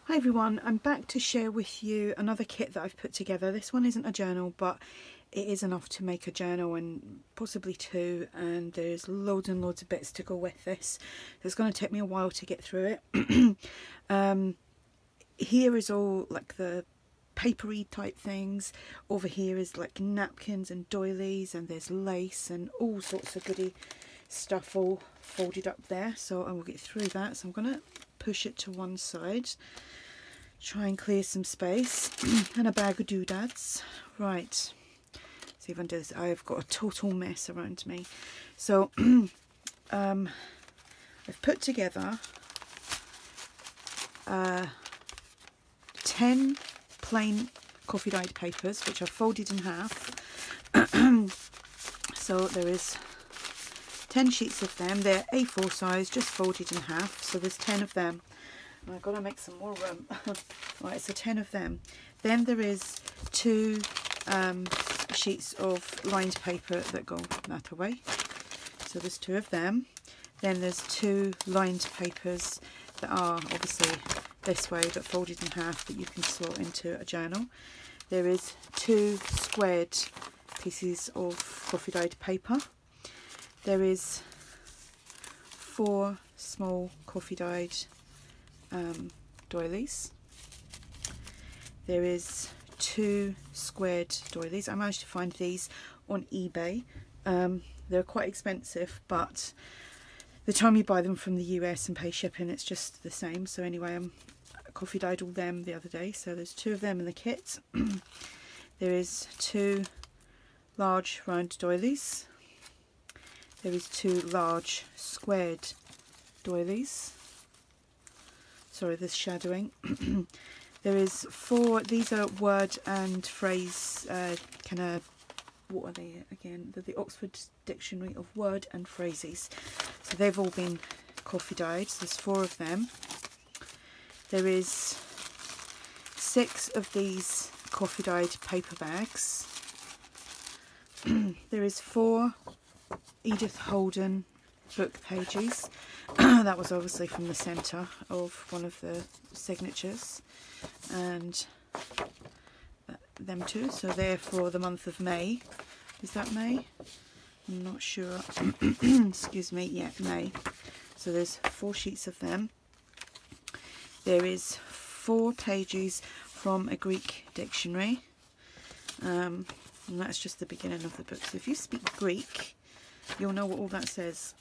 Hi everyone, I'm back to share with you another kit that I've put together. This one isn't a journal, but it is enough to make a journal and possibly two, and there's loads and loads of bits to go with this. It's going to take me a while to get through it. Here is all like the papery type things. Over here is like napkins and doilies, and there's lace and all sorts of goody stuff all folded up there, so I will get through that. So I'm going to push it to one side, try and clear some space. And a bag of doodads. Right, see if I can do this. I've got a total mess around me. So I've put together 10 plain coffee dyed papers, which I've folded in half. So there is 10 sheets of them. They're A4 size, just folded in half, so there's 10 of them. And I've got to make some more room. Right, so 10 of them. Then there is 2 sheets of lined paper that go that way, so there's 2 of them. Then there's 2 lined papers that are obviously this way but folded in half, that you can slot into a journal. There is 2 squared pieces of coffee dyed paper. There is 4 small coffee dyed doilies. There is 2 squared doilies. I managed to find these on eBay. They're quite expensive, but the time you buy them from the US and pay shipping, it's just the same. So anyway, I coffee dyed all them the other day, so there's 2 of them in the kit. There is 2 large round doilies. There is 2 large squared doilies. Sorry, there's shadowing. There is 4, these are word and phrase, kind of, what are they again? They're the Oxford Dictionary of Word and Phrases. So they've all been coffee dyed. So there's 4 of them. There is 6 of these coffee dyed paper bags. There is 4 Edith Holden book pages. That was obviously from the centre of one of the signatures, and them 2, so they're for the month of May. Is that May? I'm not sure. Excuse me, yeah, May. So there's 4 sheets of them. There is 4 pages from a Greek dictionary, and that's just the beginning of the book. So if you speak Greek, you'll know what all that says.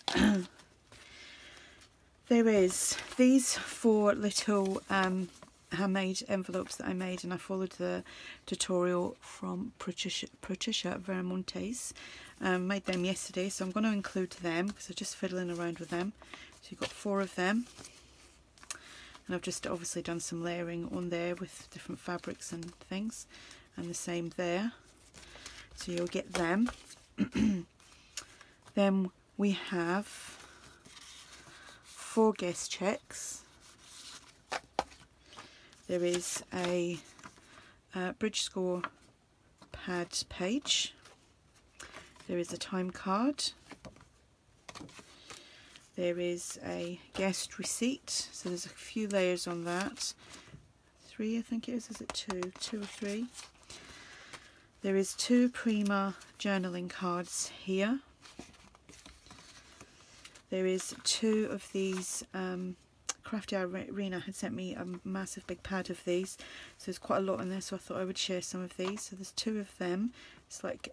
There is these 4 little handmade envelopes that I made, and I followed the tutorial from Patricia Veramontes. Made them yesterday, so I'm going to include them because I'm just fiddling around with them. So you've got 4 of them, and I've just obviously done some layering on there with different fabrics and things, and the same there. So you'll get them. Then we have 4 guest checks. There is a bridge score pad page. There is a time card. There is a guest receipt. So there's a few layers on that. 3, I think it is. Is it 2? 2 or 3? There is 2 Prima journaling cards here. There is 2 of these. Crafty Irina had sent me a massive big pad of these, so there's quite a lot in there, so I thought I would share some of these. So there's 2 of them. It's like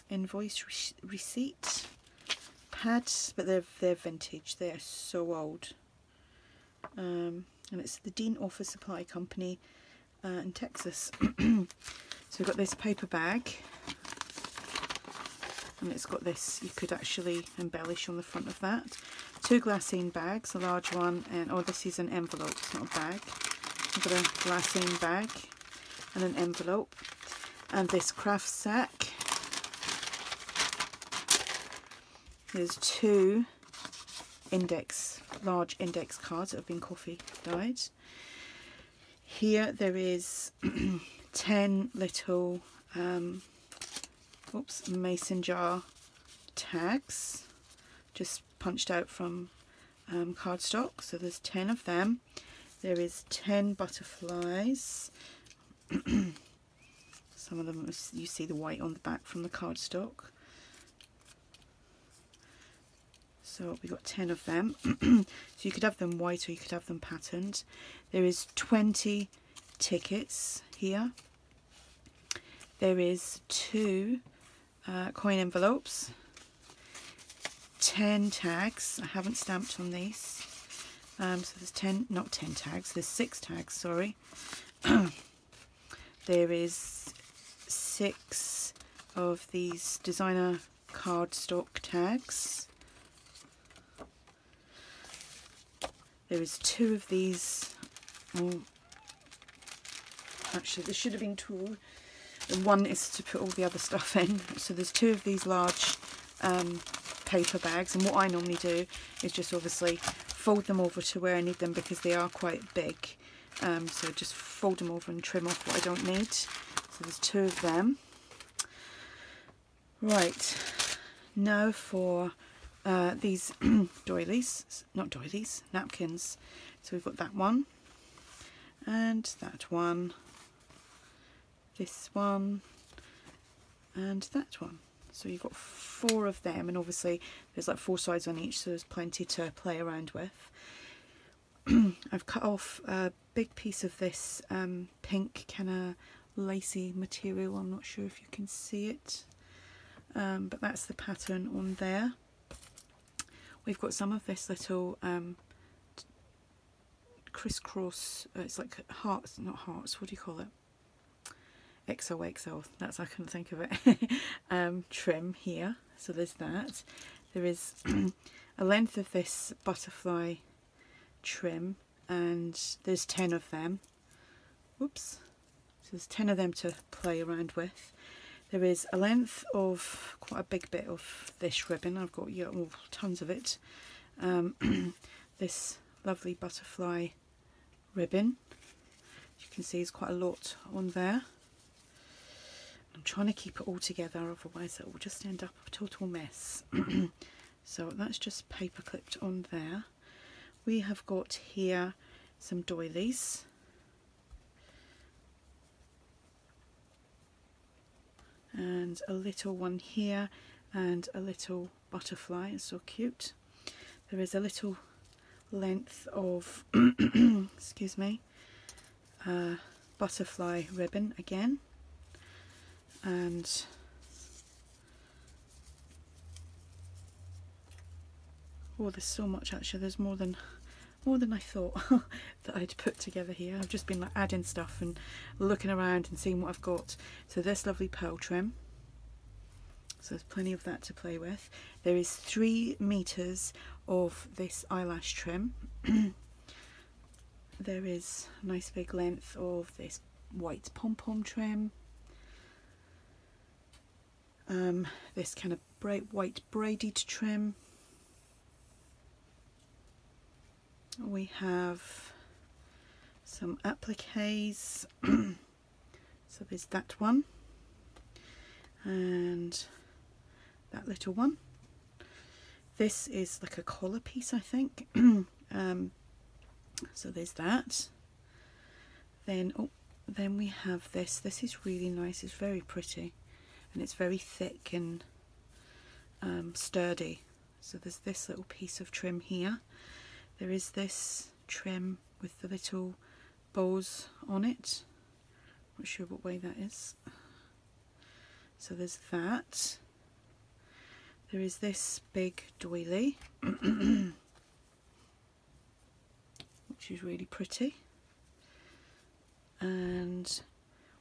invoice receipt pads, but they're vintage. They are so old. And it's the Dean Office Supply Company in Texas. So we've got this paper bag, and it's got this, you could actually embellish on the front of that. 2 glassine bags, a large one, and oh, this is an envelope, it's not a bag. I've got a glassine bag and an envelope, and this craft sack. There's 2 large index cards that have been coffee dyed. Here there is 10 little mason jar tags, just punched out from cardstock. So there's 10 of them. There is 10 butterflies. Some of them, you see the white on the back from the cardstock. So we've got 10 of them. So you could have them white or you could have them patterned. There is 20 tickets here. There is 2 coin envelopes, 10 tags. I haven't stamped on these. So there's 10, not 10 tags, there's 6 tags, sorry. There is 6 of these designer cardstock tags. There is 2 of these. Oh, actually, there should have been 2. And one is to put all the other stuff in. So there's 2 of these large paper bags. And what I normally do is just obviously fold them over to where I need them because they are quite big. So just fold them over and trim off what I don't need. So there's 2 of them. Right, now for these doilies, not doilies, napkins. So we've got that one, and that one, this one, and that one. So you've got 4 of them, and obviously there's like 4 sides on each, so there's plenty to play around with. I've cut off a big piece of this pink kind of lacy material. I'm not sure if you can see it, but that's the pattern on there. We've got some of this little crisscross, it's like hearts, not hearts, what do you call it? XOXO, that's, I couldn't think of it. Trim here, so there's that. There is a length of this butterfly trim, and there's 10 of them. Whoops. So there's 10 of them to play around with. There is a length of quite a big bit of this ribbon. I've got tons of it. This lovely butterfly ribbon. You can see there's quite a lot on there. I'm trying to keep it all together, otherwise it will just end up a total mess. So that's just paper clipped on there. We have got here some doilies. And a little one here, and a little butterfly. It's so cute. There is a little length of excuse me, butterfly ribbon again, and oh, there's so much actually. There's more than I thought that I'd put together here. I've just been like adding stuff and looking around and seeing what I've got. So this lovely pearl trim. So there's plenty of that to play with. There is 3 meters of this eyelash trim. There is a nice big length of this white pom-pom trim. This kind of bright white braided trim. We have some appliques. So there's that one, and that little one. This is like a collar piece, I think. So there's that. Then then we have this. This is really nice. It's very pretty, and it's very thick and sturdy. So there's this little piece of trim here. There is this trim with the little bows on it. Not sure what way that is. So there's that. There is this big doily, which is really pretty. And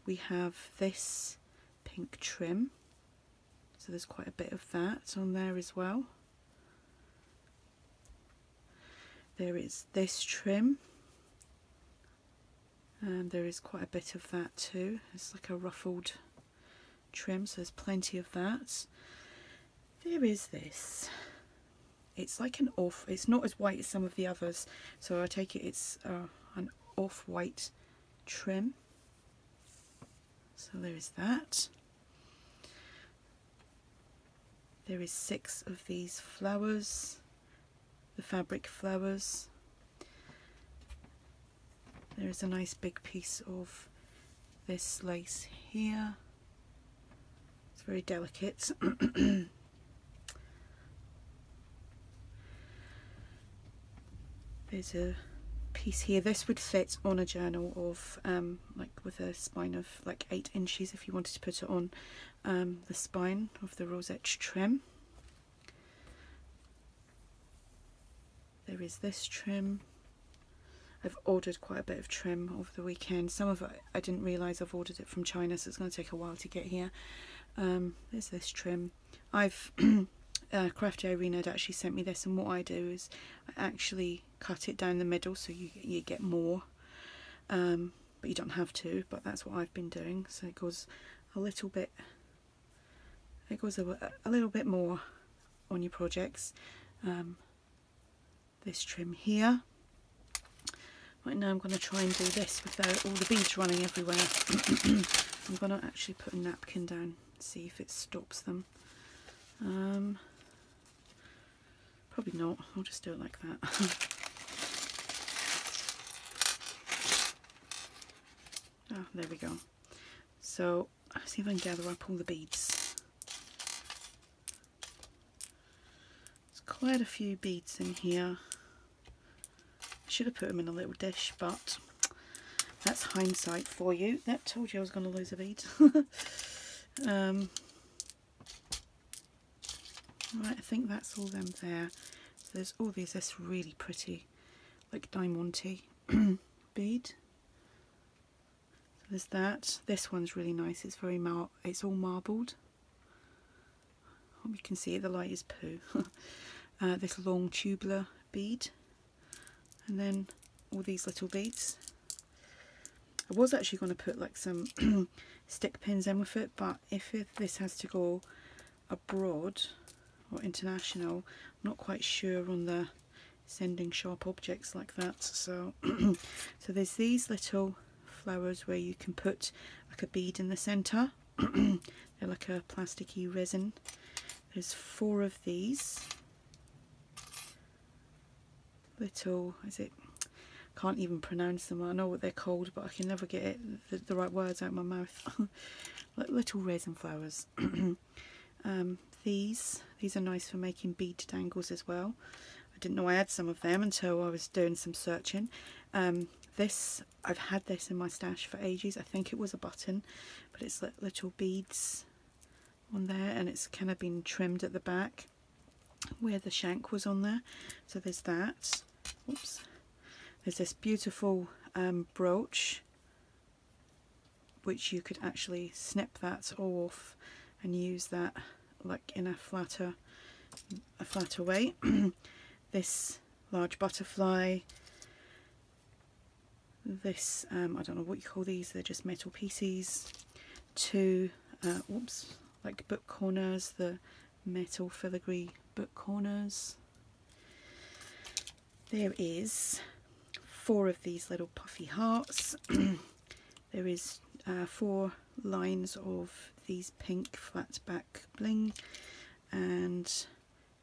we have this pink trim. So there's quite a bit of that on there as well. There is this trim, and there is quite a bit of that too. It's like a ruffled trim, so there's plenty of that. There is this. It's like an off, it's not as white as some of the others, so I take it it's an off-white trim. So there is that. There is 6 of these flowers. The fabric flowers. there's a nice big piece of this lace here. It's very delicate. There's a piece here. This would fit on a journal of like with a spine of like 8 inches if you wanted to put it on the spine of the rose edge trim. There is this trim. I've ordered quite a bit of trim over the weekend. Some of it I didn't realise I've ordered it from China, so it's going to take a while to get here. There's this trim. I've Crafty Irene had actually sent me this, and what I do is I actually cut it down the middle so you get more, but you don't have to, but that's what I've been doing. So it goes a little bit, a little bit more on your projects. This trim here. Right now I'm going to try and do this without all the beads running everywhere. I'm going to actually put a napkin down, see if it stops them. Probably not, I'll just do it like that. Oh, there we go. So, let's see if I can gather up all the beads. There's quite a few beads in here. I should have put them in a little dish, but that's hindsight for you. That told you I was going to lose a bead. Right, I think that's all them there. So there's all these, this really pretty, like diamante bead. So there's that. This one's really nice. It's very it's all marbled. Hope you can see it. The light is poo. This long tubular bead. And then all these little beads. I was actually going to put like some stick pins in with it, but if this has to go abroad or international, I'm not quite sure on the sending sharp objects like that. So so there's these little flowers where you can put like a bead in the centre. They're like a plasticky resin. There's 4 of these little, can't even pronounce them. I know what they're called, but I can never get the right words out of my mouth. Little resin flowers. These are nice for making bead dangles as well. I didn't know I had some of them until I was doing some searching. I've had this in my stash for ages. I think it was a button, but it's little beads on there, and it's kind of been trimmed at the back where the shank was on there. So there's that. Oops. There's this beautiful brooch, which you could actually snip that off and use that like in a flatter way. This large butterfly. This I don't know what you call these. They're just metal pieces. 2 like book corners, the metal filigree book corners. There is 4 of these little puffy hearts. There is 4 lines of these pink flat back bling, and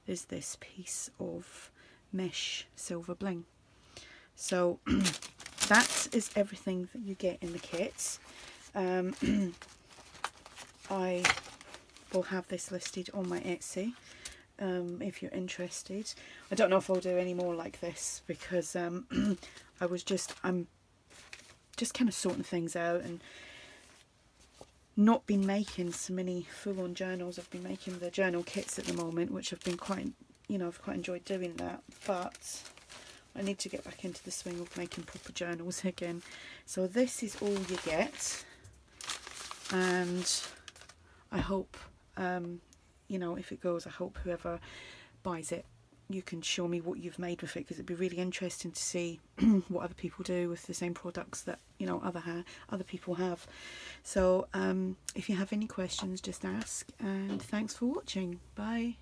there's this piece of mesh silver bling. So that is everything that you get in the kit. I will have this listed on my Etsy if you're interested. I don't know if I'll do any more like this because I'm just kind of sorting things out and not been making so many full-on journals. I've been making the journal kits at the moment, which I've been quite, I've quite enjoyed doing that, but I need to get back into the swing of making proper journals again. So this is all you get, and I hope if it goes, I hope whoever buys it, you can show me what you've made with it, because it'd be really interesting to see what other people do with the same products that other people have. So if you have any questions, just ask, and thanks for watching. Bye.